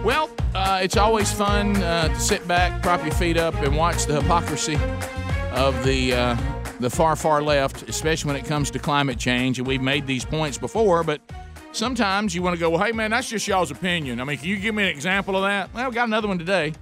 Well, it's always fun to sit back, prop your feet up, and watch the hypocrisy of the far, far left, especially when it comes to climate change. And we've made these points before, but sometimes you want to go, well, hey, man, that's just y'all's opinion. I mean, can you give me an example of that? Well, we got another one today,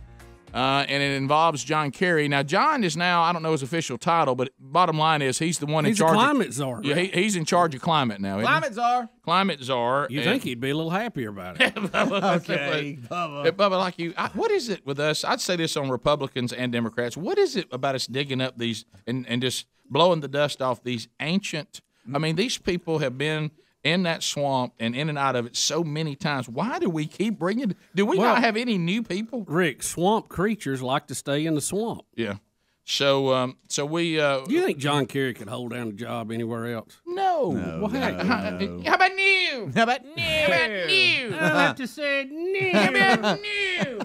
and it involves John Kerry. Now, John is now, I don't know his official title, but bottom line is he's the one in charge. He's a climate czar. Yeah, he's in charge of climate now. Climate czar. Climate czar. You think he'd be a little happier about it. Okay, Bubba. Bubba, like you, what is it with us? I'd say this on Republicans and Democrats. What is it about us digging up these and just blowing the dust off these ancient? I mean, these people have been in that swamp and in and out of it so many times. Why do we keep bringing? Do we not have any new people? Rick, swamp creatures like to stay in the swamp. Yeah. So we. Do you think John Kerry could hold down a job anywhere else? No. Well, heck, how about new? How about new? How about new? I'll have to say new. How about new?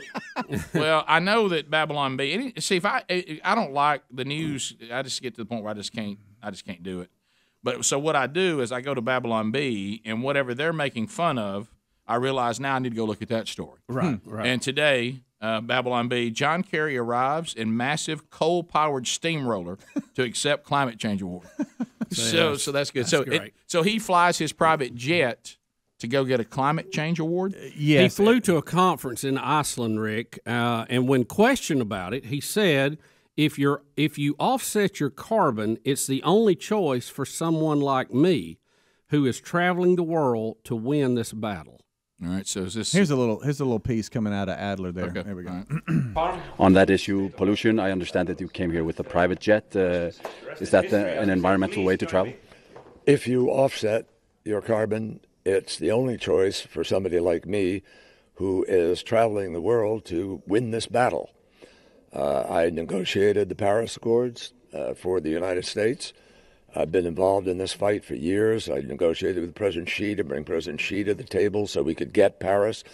Well, I know that Babylon B. See, if I don't like the news, I just get to the point where I just can't do it. But so what I do is I go to Babylon B, and whatever they're making fun of, I realize now I need to go look at that story. Right. And today, Babylon B, John Kerry arrives in massive coal-powered steamroller to accept climate change award. So that's good. So he flies his private jet to go get a climate change award? Yes. He flew to a conference in Iceland, Rick, and when questioned about it, he said, if you offset your carbon, it's the only choice for someone like me who is traveling the world to win this battle. All right, so is this... Here's a little piece coming out of Adler there. Okay. There we go. Right. On that issue, pollution, I understand that you came here with a private jet. Is that an environmental way to travel? If you offset your carbon, it's the only choice for somebody like me who is traveling the world to win this battle. I negotiated the Paris Accords for the United States. I've been involved in this fight for years. I negotiated with President Xi to bring President Xi to the table so we could get Paris.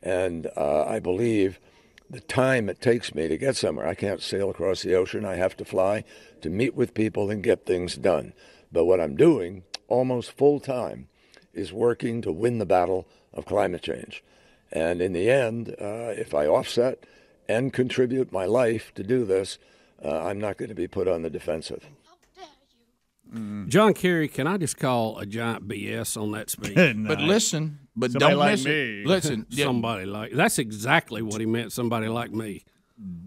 And I believe the time it takes me to get somewhere, I can't sail across the ocean. I have to fly to meet with people and get things done. But what I'm doing almost full time is working to win the battle of climate change. And in the end, if I offset and contribute my life to do this, I'm not going to be put on the defensive. John Kerry, can I just call a giant BS on that speech? But listen, but somebody don't miss me. Listen, somebody like that's exactly what he meant. Somebody like me.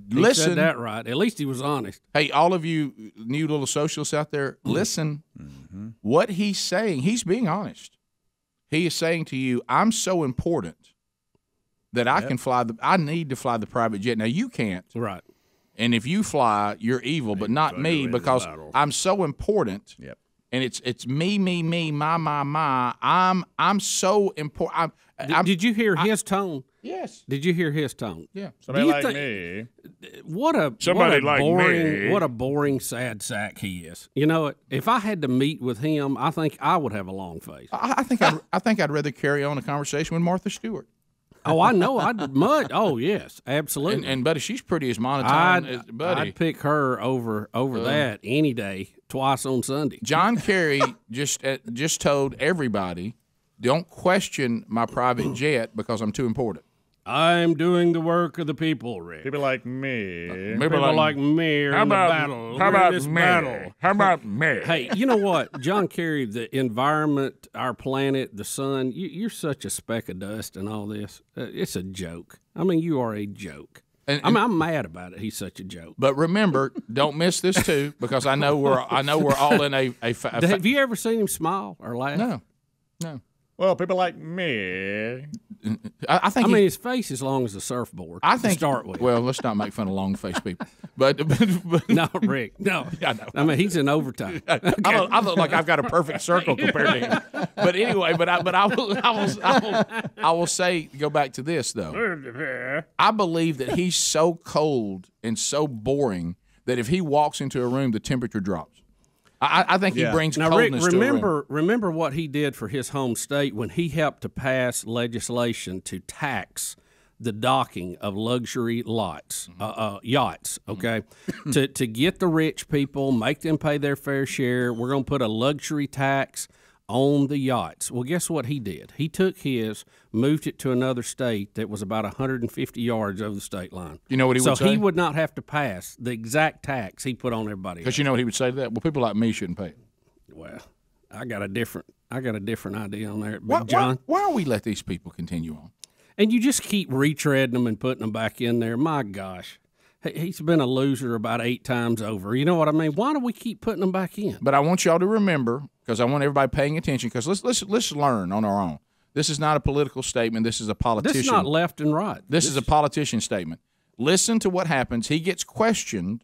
He said that right. At least he was honest. Hey, all of you new little socialists out there, listen. Mm-hmm. What he's saying, he's being honest. He is saying to you, "I'm so important that I can fly I need to fly the private jet. Now you can't, right? And if you fly, you're evil, but not me because I'm so important. Yep. And it's me, my. I'm so important. Did you hear his tone? Yes. Did you hear his tone? Yeah. Somebody like me. What a boring, sad sack he is. You know, if I had to meet with him, I think I would have a long face. I think I'd rather carry on a conversation with Martha Stewart. Oh, I know. Oh, yes, absolutely. And buddy, she's pretty as monotone as buddy. I'd pick her over that any day, twice on Sunday. John Kerry just told everybody, don't question my private jet because I'm too important. I'm doing the work of the people, Rick. People like me. People like me are in the battle. How about this me? Battle. How about me? Hey, you know what? John Kerry, the environment, our planet, the sun, you're such a speck of dust and all this. It's a joke. I mean, you are a joke. I'm mad about it. He's such a joke. But remember, don't miss this too, because I know we're all in a Have you ever seen him smile or laugh? No. Well, people like me. I think. I mean, his face is long as a surfboard. I think. To start with. Well, let's not make fun of long-faced people. But no, Rick. No. I know. I mean, he's in overtime. Okay. I look like I've got a perfect circle compared to him. But anyway, I will say, go back to this though. I believe that he's so cold and so boring that if he walks into a room, the temperature drops. I think he brings coldness Rick, to a room. Remember what he did for his home state when he helped to pass legislation to tax the docking of luxury yachts, okay? to get the rich people, make them pay their fair share. We're going to put a luxury tax on the yachts. Well, guess what he did? He took his, moved it to another state that was about 150 yards over the state line. You know what he would say? So he would not have to pass the exact tax he put on everybody else. Because you know what he would say to that? Well, people like me shouldn't pay it. Well, I got a different idea on there, Big John. Why don't we let these people continue on? And you just keep retreading them and putting them back in there. My gosh. He's been a loser about 8 times over. You know what I mean? Why do we keep putting them back in? But I want y'all to remember, because I want everybody paying attention, because let's learn on our own. This is not a political statement. This is a politician. This is not left and right. This is a politician statement. Listen to what happens. He gets questioned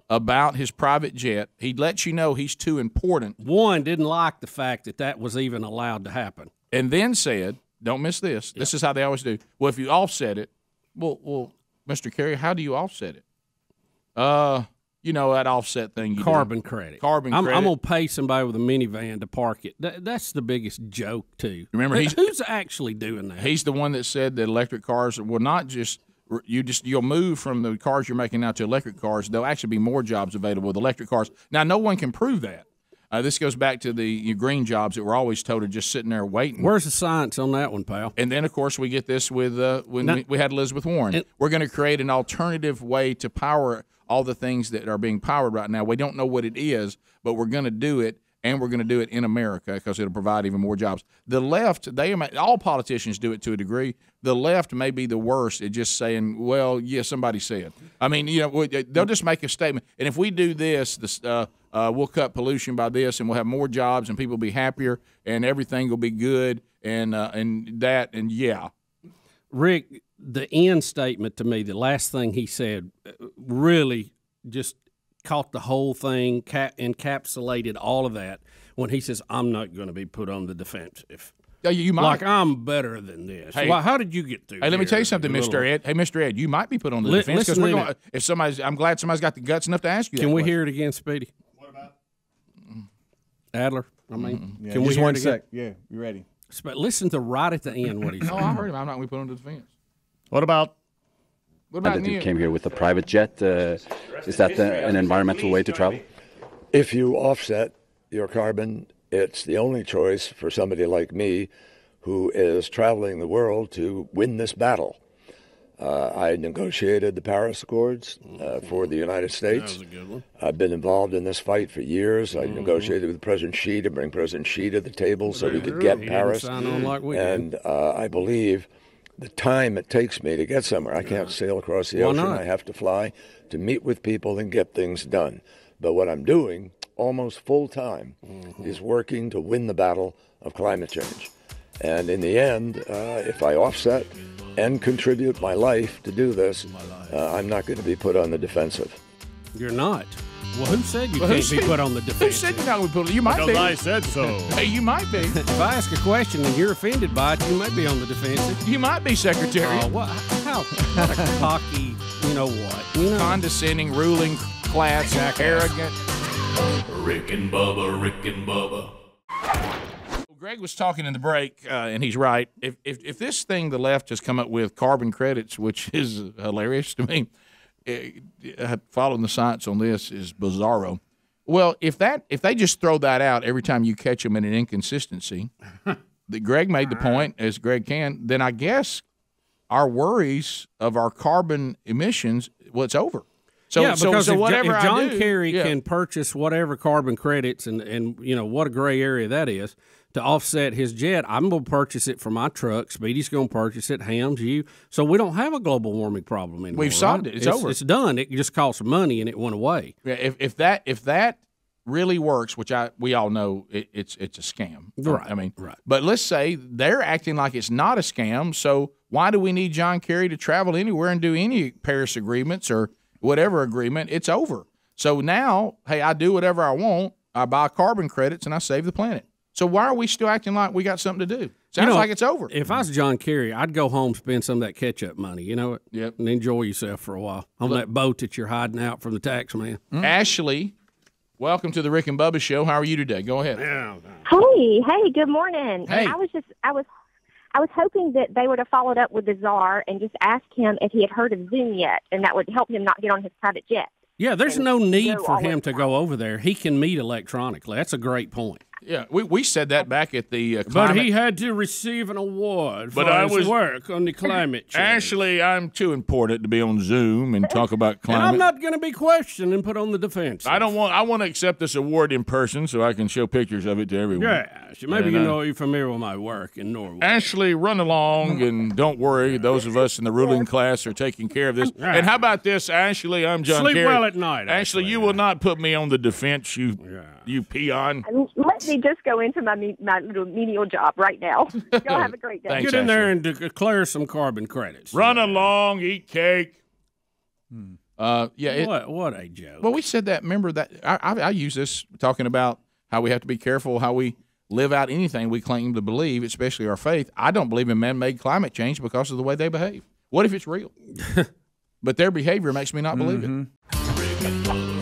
about his private jet. He lets you know he's too important. One, didn't like the fact that was even allowed to happen. And then said, don't miss this. This is how they always do. Well, if you offset it, well, Mr. Kerry, how do you offset it? You know, that offset thing you Carbon do. credit. Carbon I'm credit. going to pay somebody with a minivan to park it. That's the biggest joke, too. Remember, who's actually doing that? He's the one that said that electric cars will not just you'll move from the cars you're making now to electric cars. There'll actually be more jobs available with electric cars. Now, no one can prove that. This goes back to the green jobs that we're always told are just sitting there waiting. Where's the science on that one, pal? And then, of course, we get this with when we had Elizabeth Warren. We're going to create an alternative way to power all the things that are being powered right now. We don't know what it is, but we're going to do it, and we're going to do it in America because it'll provide even more jobs. The left, all politicians do it to a degree. The left may be the worst at just saying, well, yeah, somebody said. I mean, you know, they'll just make a statement. And if we do this, we'll cut pollution by this, and we'll have more jobs, and people will be happier, and everything will be good, and yeah. Rick, the end statement to me, the last thing he said, really just caught the whole thing, encapsulated all of that when he says, I'm not going to be put on the defensive. Yeah, you might. Like, I'm better than this. Hey, how did you get through? Hey, let me tell you something, Mr. Ed. Hey, Mr. Ed, you might be put on the defense because I'm glad somebody's got the guts enough to ask you that. Can we hear it again, Speedy? What about Adler? I mean, yeah, can we just hear one it again? sec? Yeah, you ready? Listen to right at the end what he said. Oh, I heard him. I'm not going to be put on the defense. What about that you came here with a private jet? Is that an environmental way to travel? If you offset your carbon, it's the only choice for somebody like me who is traveling the world to win this battle. I negotiated the Paris Accords for the United States. That was a good one. I've been involved in this fight for years. I negotiated with President Xi to bring President Xi to the table so we could get Paris. Sign on like we did. And I believe the time it takes me to get somewhere, I can't sail across the ocean. I have to fly to meet with people and get things done. But what I'm doing almost full time is working to win the battle of climate change. And in the end, if I offset and contribute my life to do this, I'm not going to be put on the defensive. You're not. Well, who said you can't be put on the defensive? Who said you're not going to be put on? You might be. Because I said so. Hey, you might be. If I ask a question and you're offended by it, you may be on the defensive. You might be, Secretary. What a cocky, you know what? Condescending, ruling class, arrogant. Rick and Bubba, Rick and Bubba. Greg was talking in the break, and he's right. If this thing the left has come up with, carbon credits, which is hilarious to me, following the science on this is bizarro. Well, if they just throw that out every time you catch them in an inconsistency, that Greg made the point, as Greg can, then I guess our worries of our carbon emissions, well, it's over. So, yeah, because if John do, Kerry can purchase whatever carbon credits and you know what a gray area that is to offset his jet, I'm going to purchase it for my truck. Speedy's going to purchase it. Ham's, you. So we don't have a global warming problem anymore. We've solved it. It's over. It's done. It just costs money and it went away. Yeah, if that really works, which we all know it's a scam. Right. I mean, right. But let's say they're acting like it's not a scam. So why do we need John Kerry to travel anywhere and do any Paris agreements or whatever agreement? It's over. So now, hey, I do whatever I want. I buy carbon credits and I save the planet. So why are we still acting like we got something to do? Sounds like it's over. If I was John Kerry, I'd go home, spend some of that ketchup money, you know it? Yep. And enjoy yourself for a while on that boat that you're hiding out from the tax man. Ashley, welcome to the Rick and Bubba Show. How are you today? Go ahead. Hey, good morning. Hey. I was hoping that they would have followed up with the Czar and just asked him if he had heard of Zoom yet, and that would help him not get on his private jet. Yeah, there's no need for him to go over there. He can meet electronically. That's a great point. Yeah, we said that back at the But he had to receive an award for his work on the climate change. Ashley, I'm too important to be on Zoom and talk about climate. And I'm not going to be questioned and put on the defense. I want to accept this award in person so I can show pictures of it to everyone. Yeah, maybe you're familiar with my work in Norway. Ashley, run along and don't worry. Those of us in the ruling class are taking care of this. Right. And how about this, Ashley? I'm John Sleep Kerry. well at night. Ashley, you will not put me on the defense, you peon. Let me just go into my little menial job right now. Y'all have a great day. Thanks, Get in there Ashley. and declare some carbon credits. Run along, eat cake. What a joke. Well, we said that. Remember that I use this talking about how we have to be careful how we live out anything we claim to believe, especially our faith. I don't believe in man-made climate change because of the way they behave. What if it's real? But their behavior makes me not believe it.